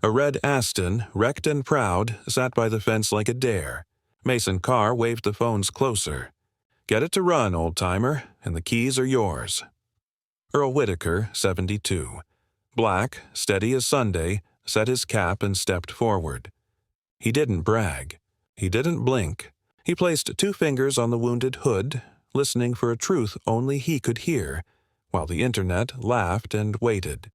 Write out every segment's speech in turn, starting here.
A red Aston, wrecked and proud, sat by the fence like a dare. Mason Carr waved the phones closer. "Get it to run, old-timer, and the keys are yours." Earl Whitaker, 72. Black, steady as Sunday, set his cap and stepped forward. He didn't brag. He didn't blink. He placed 2 fingers on the wounded hood, listening for a truth only he could hear, while the internet laughed and waited.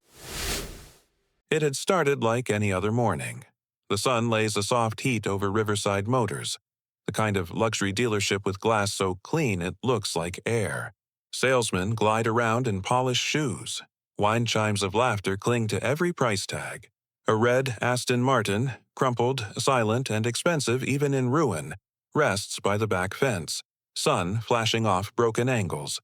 It had started like any other morning. The sun lays a soft heat over Riverside Motors, the kind of luxury dealership with glass so clean it looks like air. Salesmen glide around in polished shoes. Wine chimes of laughter cling to every price tag. A red Aston Martin, crumpled, silent, and expensive even in ruin, rests by the back fence, sun flashing off broken angles.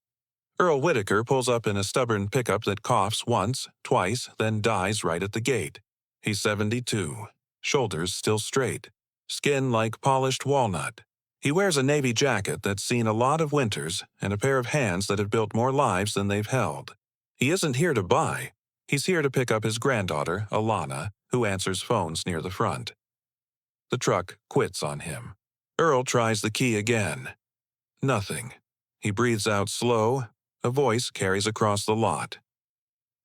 Earl Whitaker pulls up in a stubborn pickup that coughs once, twice, then dies right at the gate. He's 72, shoulders still straight, skin like polished walnut. He wears a navy jacket that's seen a lot of winters and a pair of hands that have built more lives than they've held. He isn't here to buy. He's here to pick up his granddaughter, Alana, who answers phones near the front. The truck quits on him. Earl tries the key again. Nothing. He breathes out slow. A voice carries across the lot.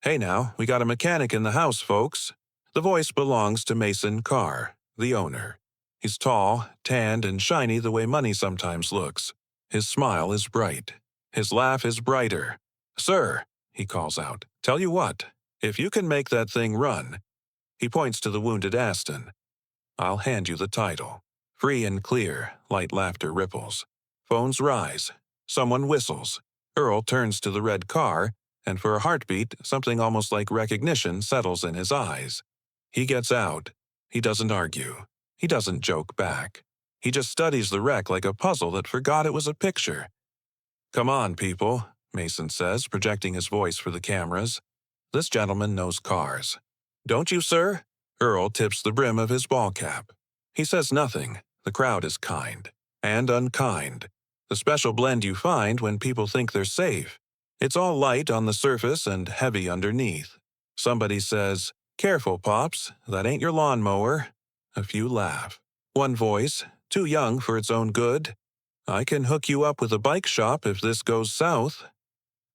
"Hey now, we got a mechanic in the house, folks." The voice belongs to Mason Carr, the owner. He's tall, tanned, and shiny the way money sometimes looks. His smile is bright. His laugh is brighter. "Sir," he calls out, "tell you what, if you can make that thing run." He points to the wounded Aston. "I'll hand you the title." Free and clear, light laughter ripples. Phones rise. Someone whistles. Earl turns to the red car, and for a heartbeat, something almost like recognition settles in his eyes. He gets out. He doesn't argue. He doesn't joke back. He just studies the wreck like a puzzle that forgot it was a picture. "Come on, people," Mason says, projecting his voice for the cameras. "This gentleman knows cars." "Don't you, sir?" Earl tips the brim of his ball cap. He says nothing. The crowd is kind. And unkind. The special blend you find when people think they're safe. It's all light on the surface and heavy underneath. Somebody says, "Careful, Pops, that ain't your lawnmower." A few laugh. One voice, too young for its own good. "I can hook you up with a bike shop if this goes south."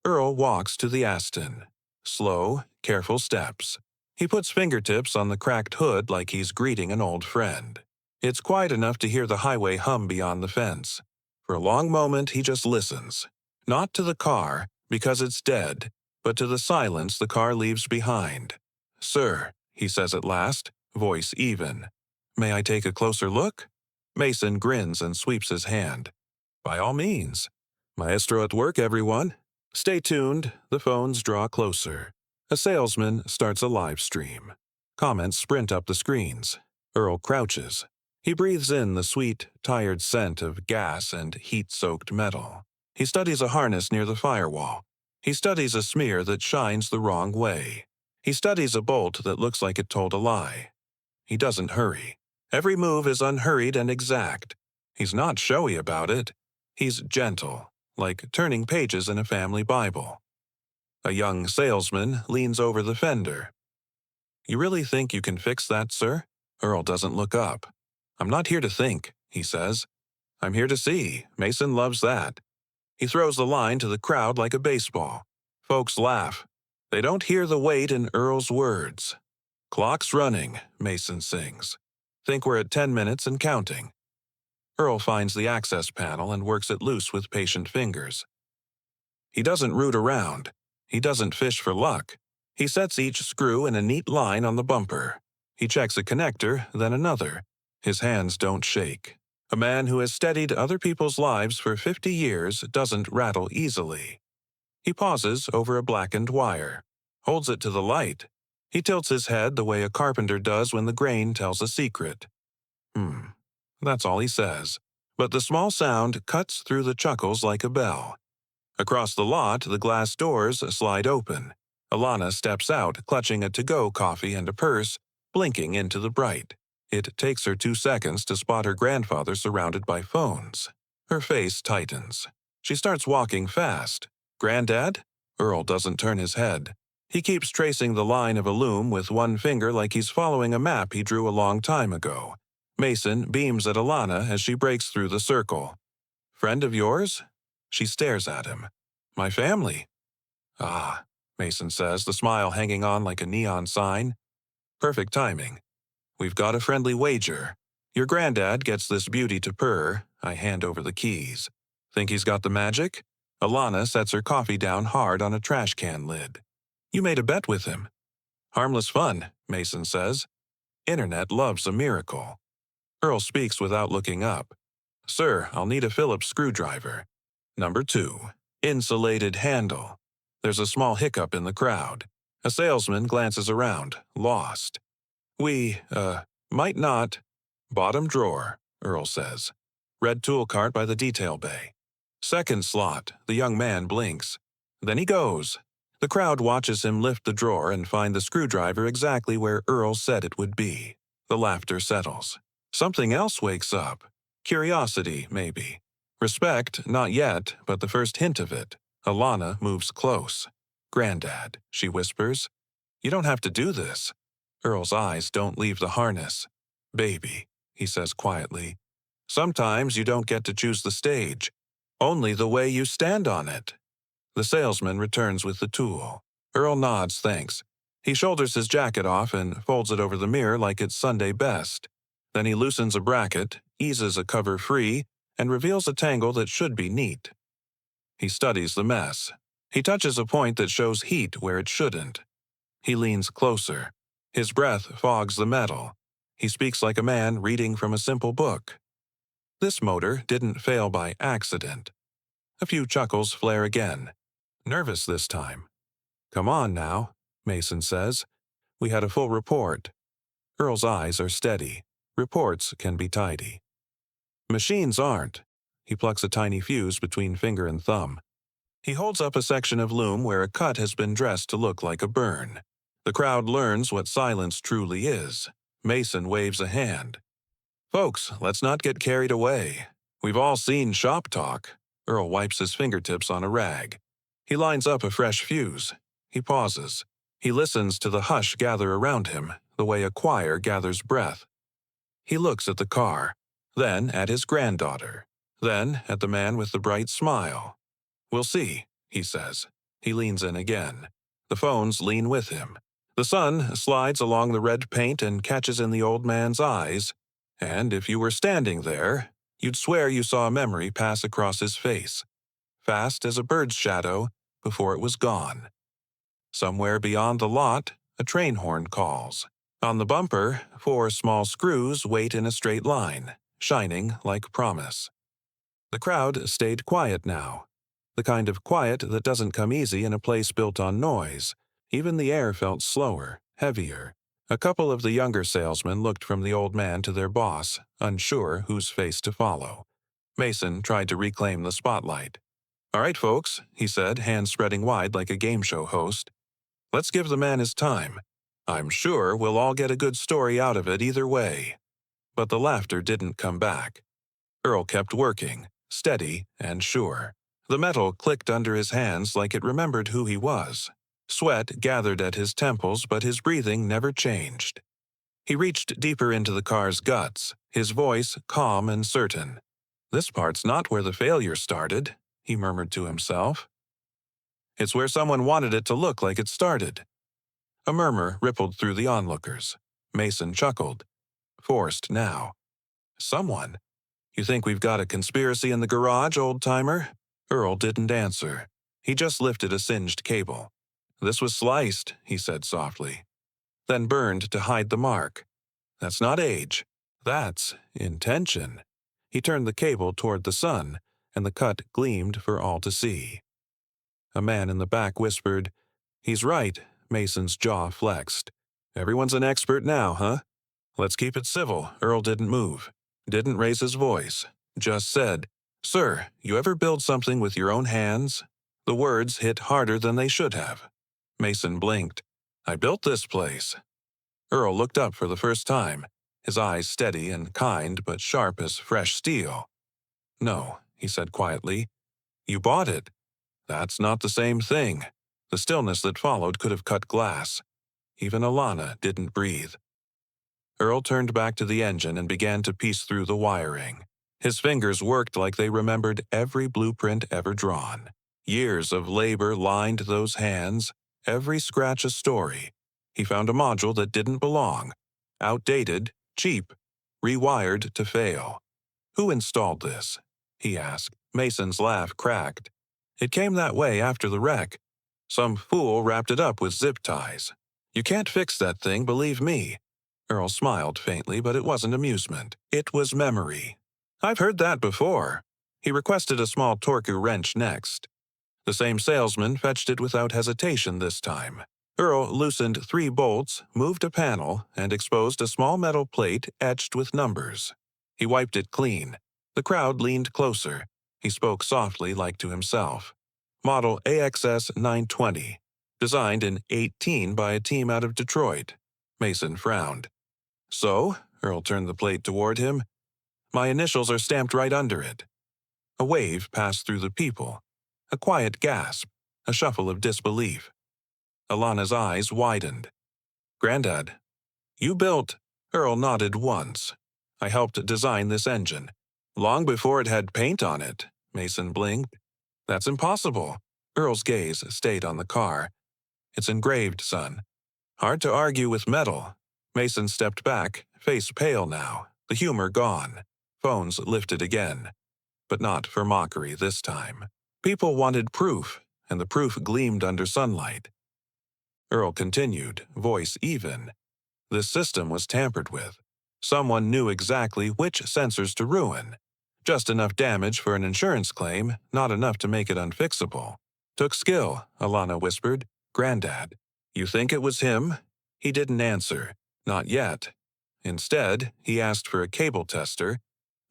Earl walks to the Aston. Slow, careful steps. He puts fingertips on the cracked hood like he's greeting an old friend. It's quiet enough to hear the highway hum beyond the fence. For a long moment he just listens. Not to the car, because it's dead, but to the silence the car leaves behind. "Sir," he says at last, voice even. "May I take a closer look?" Mason grins and sweeps his hand. "By all means. Maestro at work, everyone." Stay tuned, the phones draw closer. A salesman starts a live stream. Comments sprint up the screens. Earl crouches. He breathes in the sweet, tired scent of gas and heat-soaked metal. He studies a harness near the firewall. He studies a smear that shines the wrong way. He studies a bolt that looks like it told a lie. He doesn't hurry. Every move is unhurried and exact. He's not showy about it. He's gentle, like turning pages in a family Bible. A young salesman leans over the fender. "You really think you can fix that, sir?" Earl doesn't look up. "I'm not here to think," he says. "I'm here to see. Mason loves that." He throws the line to the crowd like a baseball. Folks laugh. They don't hear the weight in Earl's words. "Clock's running," Mason sings. "Think we're at 10 minutes and counting." Earl finds the access panel and works it loose with patient fingers. He doesn't root around. He doesn't fish for luck. He sets each screw in a neat line on the bumper. He checks a connector, then another. His hands don't shake. A man who has steadied other people's lives for 50 years doesn't rattle easily. He pauses over a blackened wire, holds it to the light. He tilts his head the way a carpenter does when the grain tells a secret. That's all he says. But the small sound cuts through the chuckles like a bell. Across the lot, the glass doors slide open. Alana steps out, clutching a to-go coffee and a purse, blinking into the bright. It takes her 2 seconds to spot her grandfather surrounded by phones. Her face tightens. She starts walking fast. "Granddad?" Earl doesn't turn his head. He keeps tracing the line of a loom with one finger like he's following a map he drew a long time ago. Mason beams at Alana as she breaks through the circle. Friend of yours? She stares at him. My family. Ah, Mason says, the smile hanging on like a neon sign. Perfect timing. We've got a friendly wager. Your granddad gets this beauty to purr. I hand over the keys. Think he's got the magic? Alana sets her coffee down hard on a trash can lid. You made a bet with him. Harmless fun, Mason says. Internet loves a miracle. Earl speaks without looking up. Sir, I'll need a Phillips screwdriver. Number 2. Insulated handle. There's a small hiccup in the crowd. A salesman glances around, lost. We, might not. Bottom drawer, Earl says. Red tool cart by the detail bay. Second slot, the young man blinks. Then he goes. The crowd watches him lift the drawer and find the screwdriver exactly where Earl said it would be. The laughter settles. Something else wakes up. Curiosity, maybe. Respect, not yet, but the first hint of it. Alana moves close. Granddad, she whispers. You don't have to do this. Earl's eyes don't leave the harness. Baby, he says quietly. Sometimes you don't get to choose the stage. Only the way you stand on it. The salesman returns with the tool. Earl nods thanks. He shoulders his jacket off and folds it over the mirror like it's Sunday best. Then he loosens a bracket, eases a cover free, and reveals a tangle that should be neat. He studies the mess. He touches a point that shows heat where it shouldn't. He leans closer. His breath fogs the metal. He speaks like a man reading from a simple book. This motor didn't fail by accident. A few chuckles flare again. Nervous this time. Come on now, Mason says. We had a full report. Earl's eyes are steady. Reports can be tidy. Machines aren't. He plucks a tiny fuse between finger and thumb. He holds up a section of loom where a cut has been dressed to look like a burn. The crowd learns what silence truly is. Mason waves a hand. Folks, let's not get carried away. We've all seen shop talk. Earl wipes his fingertips on a rag. He lines up a fresh fuse. He pauses. He listens to the hush gather around him, the way a choir gathers breath. He looks at the car, then at his granddaughter, then at the man with the bright smile. We'll see, he says. He leans in again. The phones lean with him. The sun slides along the red paint and catches in the old man's eyes, and if you were standing there, you'd swear you saw a memory pass across his face, fast as a bird's shadow before it was gone. Somewhere beyond the lot, a train horn calls. On the bumper, 4 small screws wait in a straight line, shining like promise. The crowd stayed quiet now. The kind of quiet that doesn't come easy in a place built on noise. Even the air felt slower, heavier. A couple of the younger salesmen looked from the old man to their boss, unsure whose face to follow. Mason tried to reclaim the spotlight. All right, folks, he said, hands spreading wide like a game show host. Let's give the man his time. I'm sure we'll all get a good story out of it either way. But the laughter didn't come back. Earl kept working, steady and sure. The metal clicked under his hands like it remembered who he was. Sweat gathered at his temples, but his breathing never changed. He reached deeper into the car's guts, his voice calm and certain. This part's not where the failure started, he murmured to himself. It's where someone wanted it to look like it started. A murmur rippled through the onlookers. Mason chuckled. Forced now. Someone? You think we've got a conspiracy in the garage, old-timer? Earl didn't answer. He just lifted a singed cable. This was sliced, he said softly. Then burned to hide the mark. That's not age. That's intention. He turned the cable toward the sun, and the cut gleamed for all to see. A man in the back whispered, He's right. Mason's jaw flexed. Everyone's an expert now, huh? Let's keep it civil. Earl didn't move. Didn't raise his voice. Just said, Sir, you ever build something with your own hands? The words hit harder than they should have. Mason blinked. I built this place. Earl looked up for the first time, his eyes steady and kind but sharp as fresh steel. No, he said quietly. You bought it. That's not the same thing. The stillness that followed could have cut glass. Even Alana didn't breathe. Earl turned back to the engine and began to piece through the wiring. His fingers worked like they remembered every blueprint ever drawn. Years of labor lined those hands, every scratch a story. He found a module that didn't belong. Outdated, cheap, rewired to fail. "Who installed this?" he asked. Mason's laugh cracked. "It came that way after the wreck. Some fool wrapped it up with zip ties. You can't fix that thing, believe me." Earl smiled faintly, but it wasn't amusement. It was memory. "I've heard that before." He requested a small Torku wrench next. The same salesman fetched it without hesitation this time. Earl loosened 3 bolts, moved a panel, and exposed a small metal plate etched with numbers. He wiped it clean. The crowd leaned closer. He spoke softly, like to himself. "Model AXS 920. Designed in 18 by a team out of Detroit." Mason frowned. "So?" Earl turned the plate toward him. "My initials are stamped right under it." A wave passed through the people. A quiet gasp, a shuffle of disbelief. Alana's eyes widened. "Granddad, you built—" Earl nodded once. "I helped design this engine. Long before it had paint on it." Mason blinked. "That's impossible." Earl's gaze stayed on the car. "It's engraved, son. Hard to argue with metal." Mason stepped back, face pale now, the humor gone. Phones lifted again. But not for mockery this time. People wanted proof, and the proof gleamed under sunlight. Earl continued, voice even. This system was tampered with. Someone knew exactly which sensors to ruin. Just enough damage for an insurance claim, not enough to make it unfixable. "Took skill," Alana whispered. "Granddad. You think it was him?" He didn't answer. Not yet. Instead, he asked for a cable tester,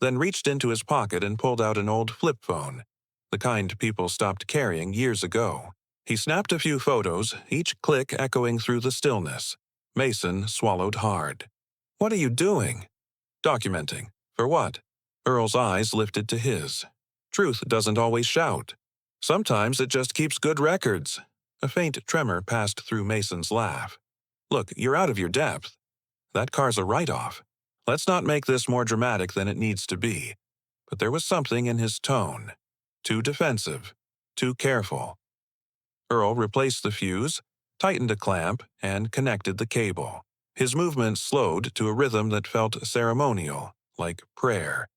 then reached into his pocket and pulled out an old flip phone, the kind people stopped carrying years ago. He snapped a few photos, each click echoing through the stillness. Mason swallowed hard. "What are you doing?" "Documenting. For what?" Earl's eyes lifted to his. "Truth doesn't always shout. Sometimes it just keeps good records." A faint tremor passed through Mason's laugh. "Look, you're out of your depth. That car's a write-off. Let's not make this more dramatic than it needs to be." But there was something in his tone. Too defensive. Too careful. Earl replaced the fuse, tightened a clamp, and connected the cable. His movements slowed to a rhythm that felt ceremonial, like prayer.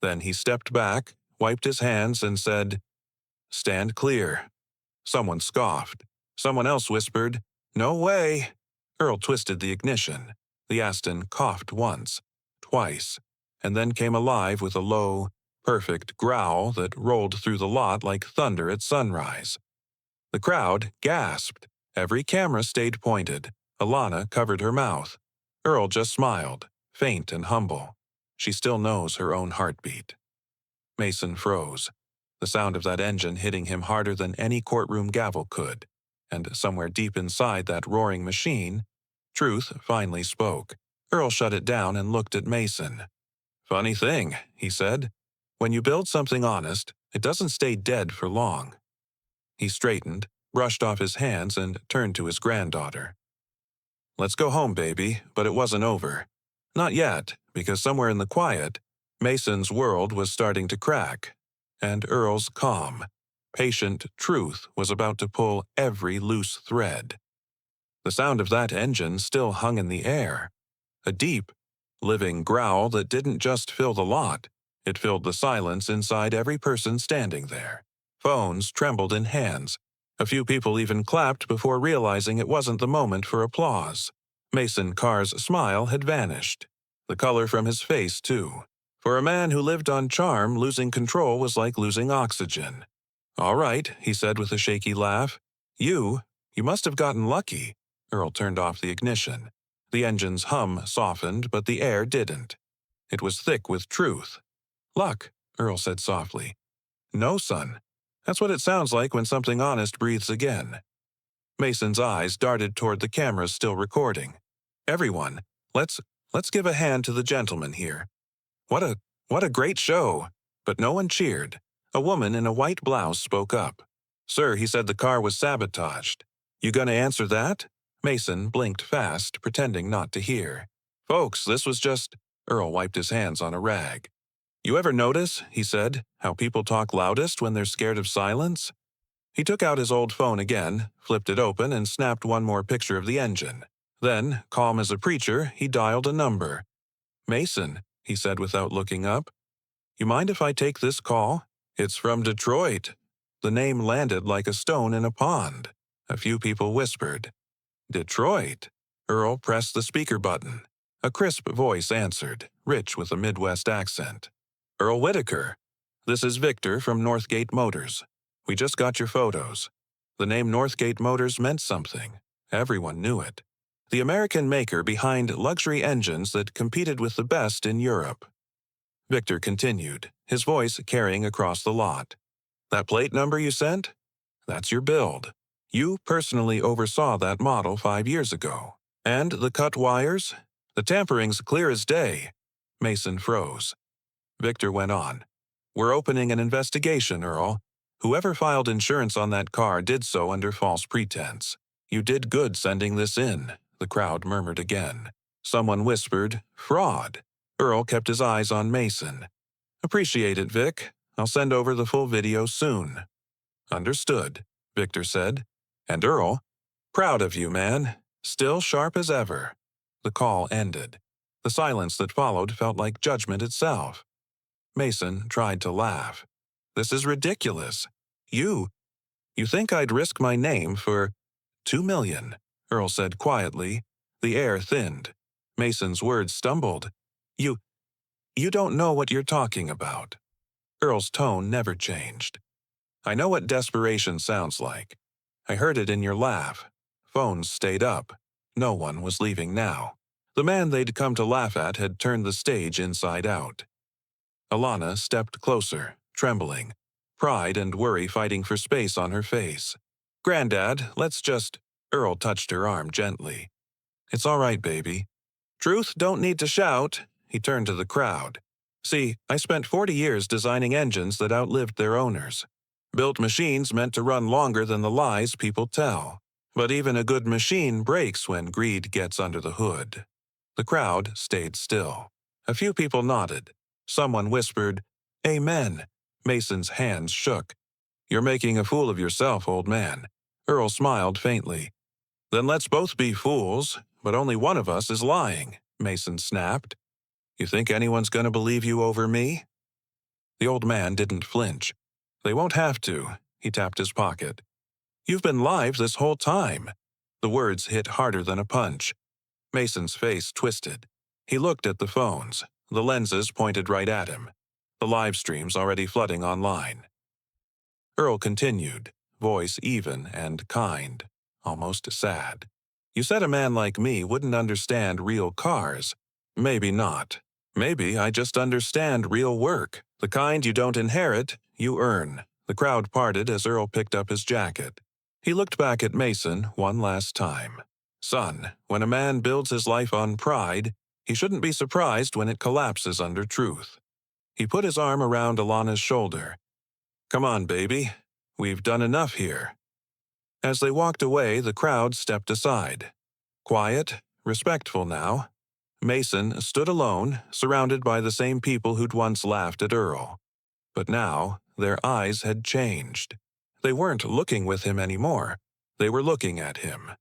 Then he stepped back, wiped his hands, and said, "Stand clear." Someone scoffed. Someone else whispered, "No way." Earl twisted the ignition. The Aston coughed once, twice, and then came alive with a low, perfect growl that rolled through the lot like thunder at sunrise. The crowd gasped. Every camera stayed pointed. Alana covered her mouth. Earl just smiled, faint and humble. She still knows her own heartbeat. Mason froze. The sound of that engine hitting him harder than any courtroom gavel could. And somewhere deep inside that roaring machine, truth finally spoke. Earl shut it down and looked at Mason. "Funny thing," he said. "When you build something honest, it doesn't stay dead for long." He straightened, brushed off his hands, and turned to his granddaughter. "Let's go home, baby," but it wasn't over. Not yet, because somewhere in the quiet, Mason's world was starting to crack, and Earl's calm, patient truth was about to pull every loose thread. The sound of that engine still hung in the air. A deep, living growl that didn't just fill the lot, it filled the silence inside every person standing there. Phones trembled in hands. A few people even clapped before realizing it wasn't the moment for applause. Mason Carr's smile had vanished. The color from his face, too. For a man who lived on charm, losing control was like losing oxygen. "All right," he said with a shaky laugh. You must have gotten lucky." Earl turned off the ignition. The engine's hum softened, but the air didn't. It was thick with truth. "Luck," Earl said softly. "No, son. That's what it sounds like when something honest breathes again." Mason's eyes darted toward the cameras still recording. "Everyone, let's give a hand to the gentleman here. What a great show." But no one cheered. A woman in a white blouse spoke up. Sir, he said the car was sabotaged. You gonna answer that? Mason blinked fast, pretending not to hear. Folks, this was just… Earl wiped his hands on a rag. You ever notice, he said, how people talk loudest when they're scared of silence? He took out his old phone again, flipped it open, and snapped one more picture of the engine. Then, calm as a preacher, he dialed a number. Mason, he said without looking up. You mind if I take this call? It's from Detroit. The name landed like a stone in a pond. A few people whispered. Detroit. Earl pressed the speaker button. A crisp voice answered, rich with a Midwest accent. Earl Whitaker. This is Victor from Northgate Motors. We just got your photos. The name Northgate Motors meant something. Everyone knew it. The American maker behind luxury engines that competed with the best in Europe. Victor continued, his voice carrying across the lot. That plate number you sent? That's your build. You personally oversaw that model 5 years ago. And the cut wires? The tampering's clear as day. Mason froze. Victor went on. We're opening an investigation, Earl. Whoever filed insurance on that car did so under false pretense. You did good sending this in, the crowd murmured again. Someone whispered, fraud. Earl kept his eyes on Mason. Appreciate it, Vic. I'll send over the full video soon. Understood, Victor said. And Earl, proud of you, man. Still sharp as ever. The call ended. The silence that followed felt like judgment itself. Mason tried to laugh. This is ridiculous. You think I'd risk my name for $2 million, Earl said quietly. The air thinned. Mason's words stumbled. You don't know what you're talking about. Earl's tone never changed. I know what desperation sounds like. I heard it in your laugh. Phones stayed up. No one was leaving now. The man they'd come to laugh at had turned the stage inside out. Alana stepped closer, trembling, pride and worry fighting for space on her face. Granddad, let's just… Earl touched her arm gently. It's all right, baby. Truth don't need to shout. He turned to the crowd. See, I spent 40 years designing engines that outlived their owners. Built machines meant to run longer than the lies people tell. But even a good machine breaks when greed gets under the hood. The crowd stayed still. A few people nodded. Someone whispered, Amen. Mason's hands shook. You're making a fool of yourself, old man. Earl smiled faintly. Then let's both be fools, but only one of us is lying, Mason snapped. You think anyone's going to believe you over me? The old man didn't flinch. They won't have to, he tapped his pocket. You've been live this whole time. The words hit harder than a punch. Mason's face twisted. He looked at the phones. The lenses pointed right at him. The live streams already flooding online. Earl continued, voice even and kind, almost sad. You said a man like me wouldn't understand real cars. Maybe not. Maybe I just understand real work. The kind you don't inherit, you earn. The crowd parted as Earl picked up his jacket. He looked back at Mason one last time. Son, when a man builds his life on pride, he shouldn't be surprised when it collapses under truth. He put his arm around Alana's shoulder. Come on, baby. We've done enough here. As they walked away, the crowd stepped aside. Quiet, respectful now. Mason stood alone, surrounded by the same people who'd once laughed at Earl. But now, their eyes had changed. They weren't looking with him anymore. They were looking at him.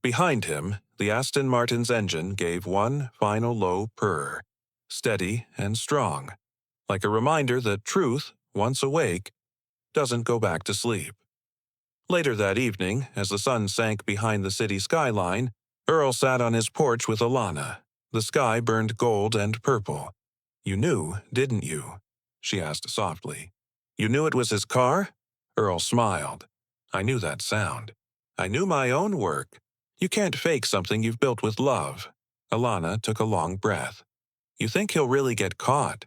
Behind him, the Aston Martin's engine gave one final low purr, steady and strong, like a reminder that truth, once awake, doesn't go back to sleep. Later that evening, as the sun sank behind the city skyline, Earl sat on his porch with Alana. The sky burned gold and purple. You knew, didn't you? She asked softly. You knew it was his car? Earl smiled. I knew that sound. I knew my own work. You can't fake something you've built with love. Alana took a long breath. You think he'll really get caught?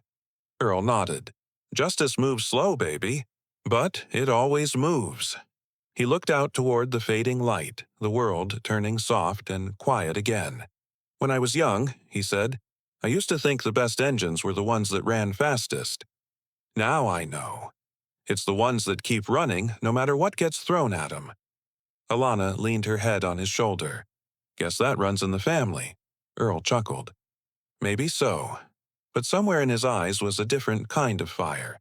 Earl nodded. Justice moves slow, baby. But it always moves. He looked out toward the fading light, the world turning soft and quiet again. When I was young, he said, I used to think the best engines were the ones that ran fastest. Now I know. It's the ones that keep running no matter what gets thrown at 'em. Alana leaned her head on his shoulder. Guess that runs in the family. Earl chuckled. Maybe so. But somewhere in his eyes was a different kind of fire.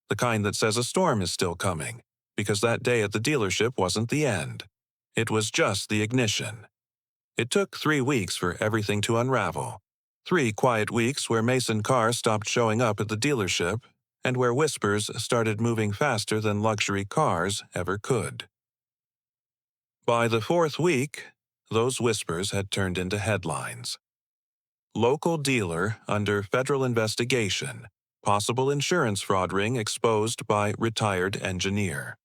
The kind that says a storm is still coming, because that day at the dealership wasn't the end. It was just the ignition. It took 3 weeks for everything to unravel. 3 quiet weeks where Mason Carr stopped showing up at the dealership, and where whispers started moving faster than luxury cars ever could. By the 4th week, those whispers had turned into headlines. Local dealer under federal investigation. Possible insurance fraud ring exposed by retired engineer.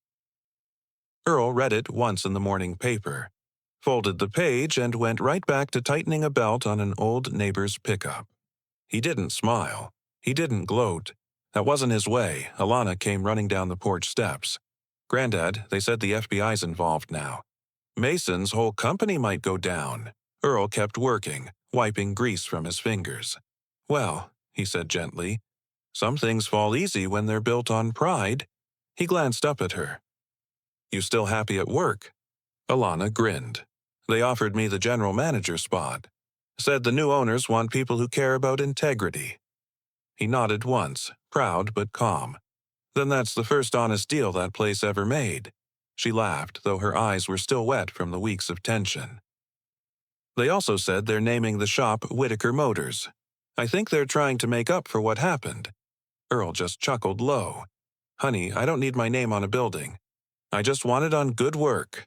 Earl read it once in the morning paper, folded the page, and went right back to tightening a belt on an old neighbor's pickup. He didn't smile. He didn't gloat. That wasn't his way. Alana came running down the porch steps. Granddad, they said the FBI's involved now. Mason's whole company might go down. Earl kept working, wiping grease from his fingers. Well, he said gently, some things fall easy when they're built on pride. He glanced up at her. You still happy at work? Alana grinned. They offered me the general manager spot. Said the new owners want people who care about integrity. He nodded once, proud but calm. Then that's the first honest deal that place ever made. She laughed, though her eyes were still wet from the weeks of tension. They also said they're naming the shop Whitaker Motors. I think they're trying to make up for what happened. Earl just chuckled low. Honey, I don't need my name on a building. I just want it on good work.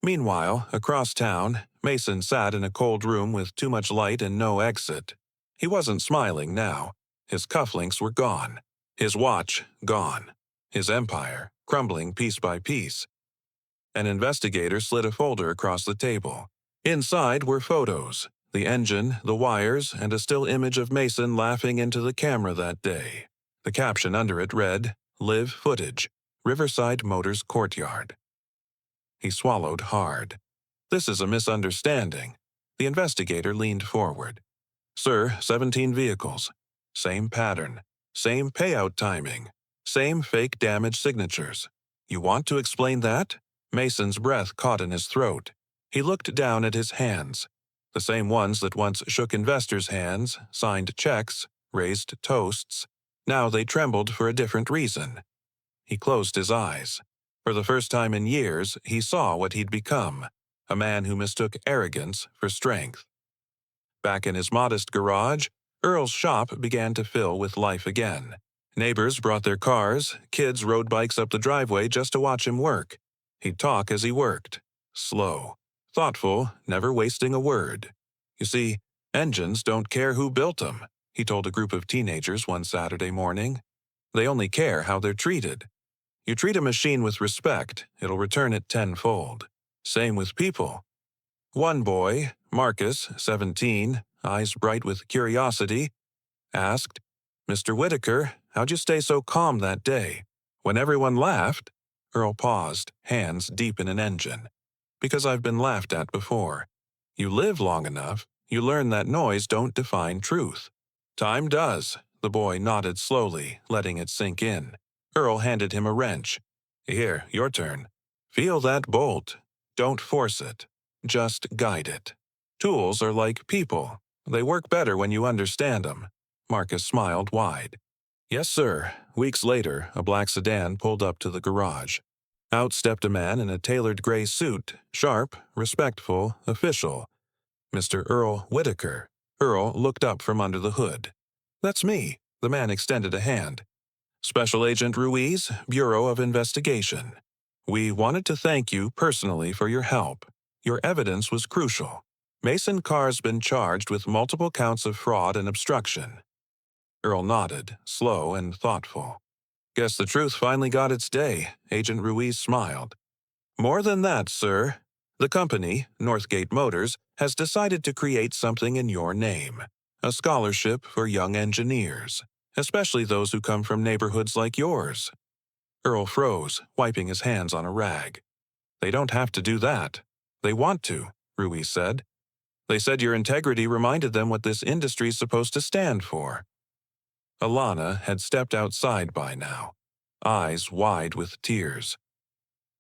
Meanwhile, across town, Mason sat in a cold room with too much light and no exit. He wasn't smiling now. His cufflinks were gone. His watch gone. His empire crumbling piece by piece. An investigator slid a folder across the table. Inside were photos, the engine, the wires, and a still image of Mason laughing into the camera that day. The caption under it read, Live footage, Riverside Motors Courtyard. He swallowed hard. This is a misunderstanding. The investigator leaned forward. Sir, 17 vehicles. Same pattern. Same payout timing. Same fake damage signatures. You want to explain that? Mason's breath caught in his throat. He looked down at his hands. The same ones that once shook investors' hands, signed checks, raised toasts. Now they trembled for a different reason. He closed his eyes. For the first time in years, he saw what he'd become, a man who mistook arrogance for strength. Back in his modest garage, Earl's shop began to fill with life again. Neighbors brought their cars, kids rode bikes up the driveway just to watch him work. He'd talk as he worked. Slow, thoughtful, never wasting a word. You see, engines don't care who built them, he told a group of teenagers one Saturday morning. They only care how they're treated. You treat a machine with respect, it'll return it tenfold. Same with people. One boy, Marcus, 17, eyes bright with curiosity, asked, Mr. Whitaker, how'd you stay so calm that day? When everyone laughed? Earl paused, hands deep in an engine. Because I've been laughed at before. You live long enough, you learn that noise don't define truth. Time does, the boy nodded slowly, letting it sink in. Earl handed him a wrench. Here, your turn. Feel that bolt. Don't force it. Just guide it. Tools are like people. They work better when you understand them. Marcus smiled wide. Yes, sir. Weeks later, a black sedan pulled up to the garage. Out stepped a man in a tailored gray suit, sharp, respectful, official. Mr. Earl Whitaker. Earl looked up from under the hood. That's me. The man extended a hand. Special Agent Ruiz, Bureau of Investigation. We wanted to thank you personally for your help. Your evidence was crucial. Mason Carr's been charged with multiple counts of fraud and obstruction. Earl nodded, slow and thoughtful. Guess the truth finally got its day, Agent Ruiz smiled. More than that, sir. The company, Northgate Motors, has decided to create something in your name. A scholarship for young engineers, especially those who come from neighborhoods like yours. Earl froze, wiping his hands on a rag. They don't have to do that. They want to, Ruiz said. They said your integrity reminded them what this industry's supposed to stand for. Alana had stepped outside by now. eyes wide with tears.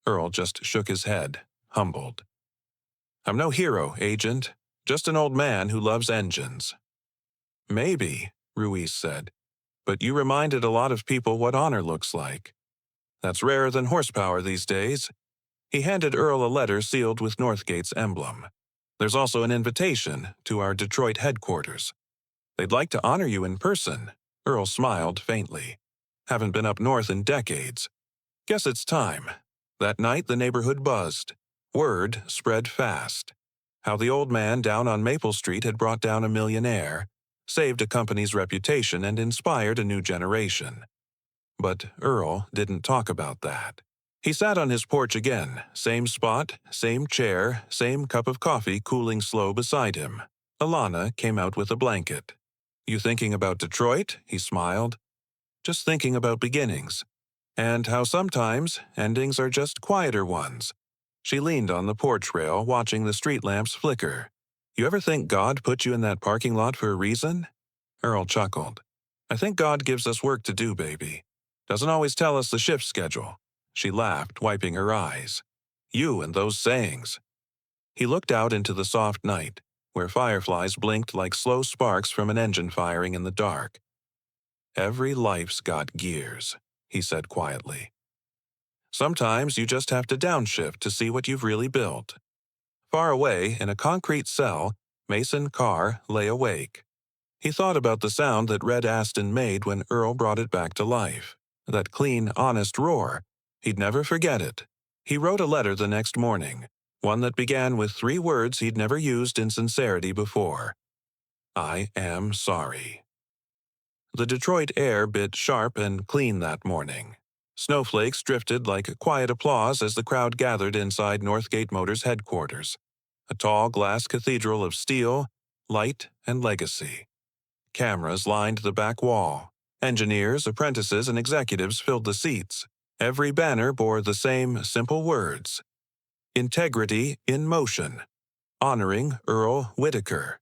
Earl just shook his head, humbled. "I'm no hero, Agent. Just an old man who loves engines." "Maybe," Ruiz said, "but you reminded a lot of people what honor looks like. That's rarer than horsepower these days." He handed Earl a letter sealed with Northgate's emblem. "There's also an invitation to our Detroit headquarters. They'd like to honor you in person." Earl smiled faintly. "Haven't been up north in decades. Guess it's time." That night the neighborhood buzzed. Word spread fast. How the old man down on Maple Street had brought down a millionaire, saved a company's reputation, and inspired a new generation. But Earl didn't talk about that. He sat on his porch again, same spot, same chair, same cup of coffee cooling slow beside him. Alana came out with a blanket. "You thinking about Detroit?" he smiled. "Just thinking about beginnings. And how sometimes endings are just quieter ones." She leaned on the porch rail, watching the street lamps flicker. "You ever think God put you in that parking lot for a reason?" Earl chuckled. "I think God gives us work to do, baby. Doesn't always tell us the shift schedule." She laughed, wiping her eyes. "You and those sayings." He looked out into the soft night, where fireflies blinked like slow sparks from an engine firing in the dark. "Every life's got gears," he said quietly. "Sometimes you just have to downshift to see what you've really built." Far away, in a concrete cell, Mason Carr lay awake. He thought about the sound that Red Aston made when Earl brought it back to life. That clean, honest roar. He'd never forget it. He wrote a letter the next morning, one that began with 3 words he'd never used in sincerity before. "I am sorry." The Detroit air bit sharp and clean that morning. Snowflakes drifted like quiet applause as the crowd gathered inside Northgate Motors headquarters, a tall glass cathedral of steel, light, and legacy. Cameras lined the back wall. Engineers, apprentices, and executives filled the seats. Every banner bore the same simple words: "Integrity in motion. Honoring Earl Whitaker."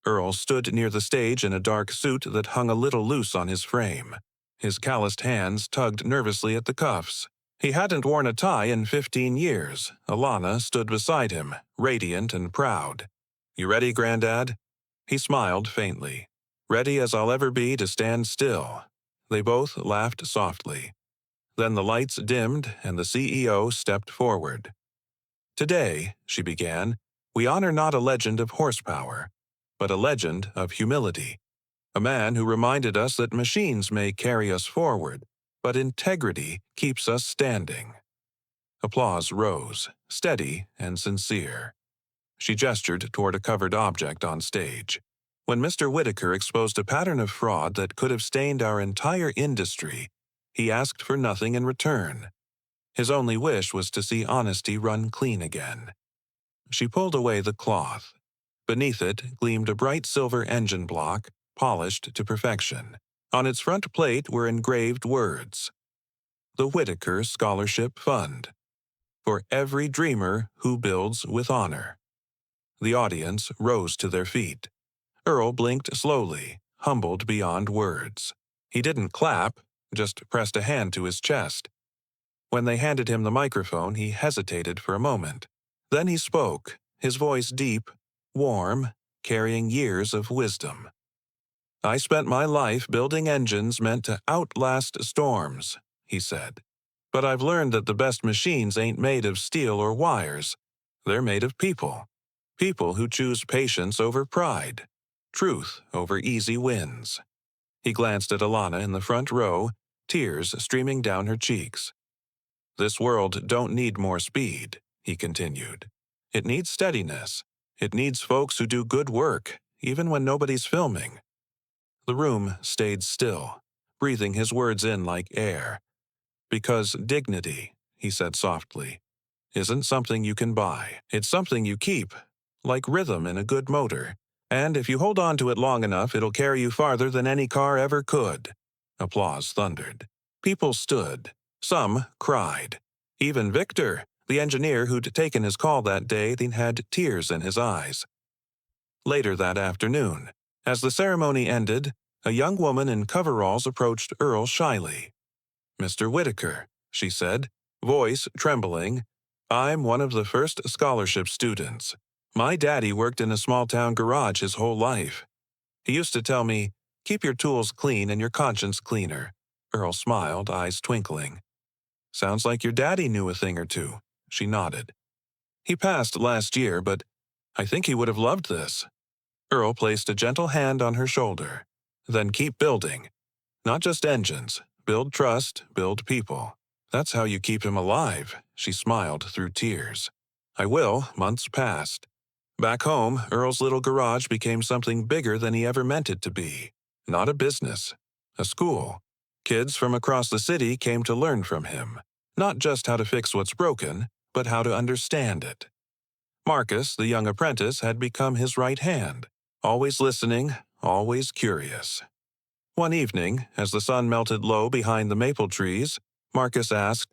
Earl stood near the stage in a dark suit that hung a little loose on his frame. His calloused hands tugged nervously at the cuffs. He hadn't worn a tie in 15 years. Alana stood beside him, radiant and proud. "You ready, Grandad?" He smiled faintly. "Ready as I'll ever be to stand still." They both laughed softly. Then the lights dimmed and the CEO stepped forward. "Today," she began, "we honor not a legend of horsepower, but a legend of humility. A man who reminded us that machines may carry us forward, but integrity keeps us standing." Applause rose, steady and sincere. She gestured toward a covered object on stage. "When Mr. Whitaker exposed a pattern of fraud that could have stained our entire industry, he asked for nothing in return. His only wish was to see honesty run clean again." She pulled away the cloth. Beneath it gleamed a bright silver engine block, polished to perfection. On its front plate were engraved words: "The Whitaker Scholarship Fund. For every dreamer who builds with honor." The audience rose to their feet. Earl blinked slowly, humbled beyond words. He didn't clap, just pressed a hand to his chest. When they handed him the microphone, he hesitated for a moment. Then he spoke, his voice deep, warm, carrying years of wisdom. "I spent my life building engines meant to outlast storms," he said. "But I've learned that the best machines ain't made of steel or wires. They're made of people. People who choose patience over pride, truth over easy wins." He glanced at Alana in the front row, tears streaming down her cheeks. "This world don't need more speed," he continued. "It needs steadiness. It needs folks who do good work, even when nobody's filming." The room stayed still, breathing his words in like air. "Because dignity," he said softly, "isn't something you can buy. It's something you keep, like rhythm in a good motor. And if you hold on to it long enough, it'll carry you farther than any car ever could." Applause thundered. People stood. Some cried. Even Victor, the engineer who'd taken his call that day, had tears in his eyes. Later that afternoon, as the ceremony ended, a young woman in coveralls approached Earl shyly. Mr. Whitaker, she said, voice trembling. I'm one of the first scholarship students. My daddy worked in a small-town garage his whole life. He used to tell me, keep your tools clean and your conscience cleaner. Earl smiled, eyes twinkling. Sounds like your daddy knew a thing or two. She nodded. He passed last year, but I think he would have loved this. Earl placed a gentle hand on her shoulder. Then keep building. Not just engines. Build trust, build people. That's how you keep him alive, she smiled through tears. I will. Months passed. Back home, Earl's little garage became something bigger than he ever meant it to be. Not a business. A school. Kids from across the city came to learn from him. Not just how to fix what's broken, but how to understand it. Marcus, the young apprentice, had become his right hand. Always listening, always curious. One evening, as the sun melted low behind the maple trees, Marcus asked,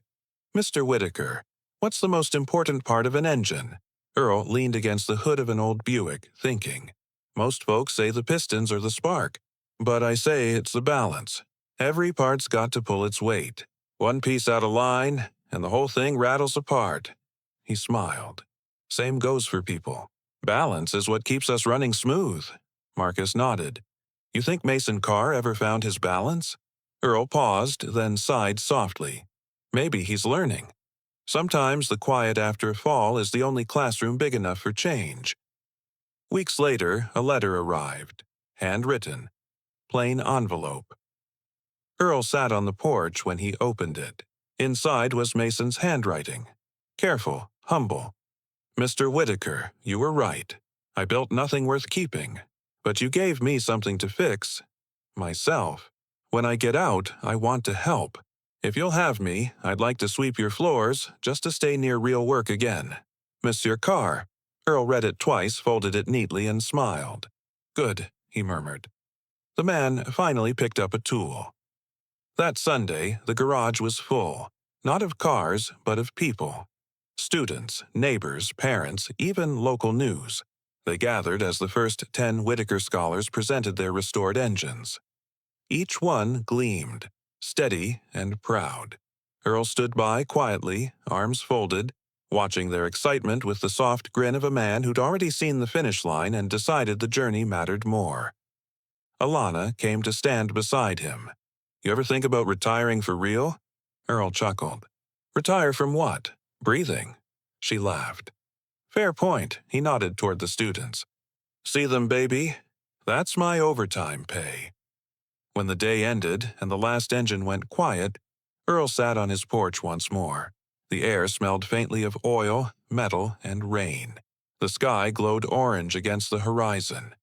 Mr. Whitaker, what's the most important part of an engine? Earl leaned against the hood of an old Buick, thinking. Most folks say the pistons or the spark, but I say it's the balance. Every part's got to pull its weight. One piece out of line, and the whole thing rattles apart. He smiled. Same goes for people. Balance is what keeps us running smooth. Marcus nodded. You think Mason Carr ever found his balance? Earl paused, then sighed softly. Maybe he's learning. Sometimes the quiet after a fall is the only classroom big enough for change. Weeks later, a letter arrived. Handwritten. Plain envelope. Earl sat on the porch when he opened it. Inside was Mason's handwriting. Careful, humble. Mr. Whitaker, you were right. I built nothing worth keeping. But you gave me something to fix. Myself. When I get out, I want to help. If you'll have me, I'd like to sweep your floors just to stay near real work again. Monsieur Carr. Earl read it twice, folded it neatly, and smiled. Good, he murmured. The man finally picked up a tool. That Sunday, the garage was full. Not of cars, but of people. Students, neighbors, parents, even local news. They gathered as the first 10 Whitaker scholars presented their restored engines. Each one gleamed, steady and proud. Earl stood by quietly, arms folded, watching their excitement with the soft grin of a man who'd already seen the finish line and decided the journey mattered more. Alana came to stand beside him. You ever think about retiring for real? Earl chuckled. Retire from what? Breathing. She laughed. Fair point, he nodded toward the students. See them, baby? That's my overtime pay. When the day ended and the last engine went quiet, Earl sat on his porch once more. The air smelled faintly of oil, metal, and rain. The sky glowed orange against the horizon.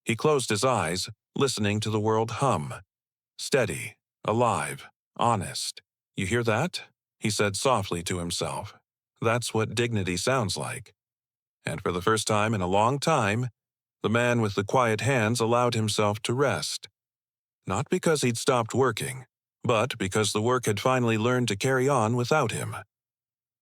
He closed his eyes, listening to the world hum. Steady, alive, honest. You hear that? He said softly to himself. That's what dignity sounds like. And for the first time in a long time, the man with the quiet hands allowed himself to rest. Not because he'd stopped working, but because the work had finally learned to carry on without him.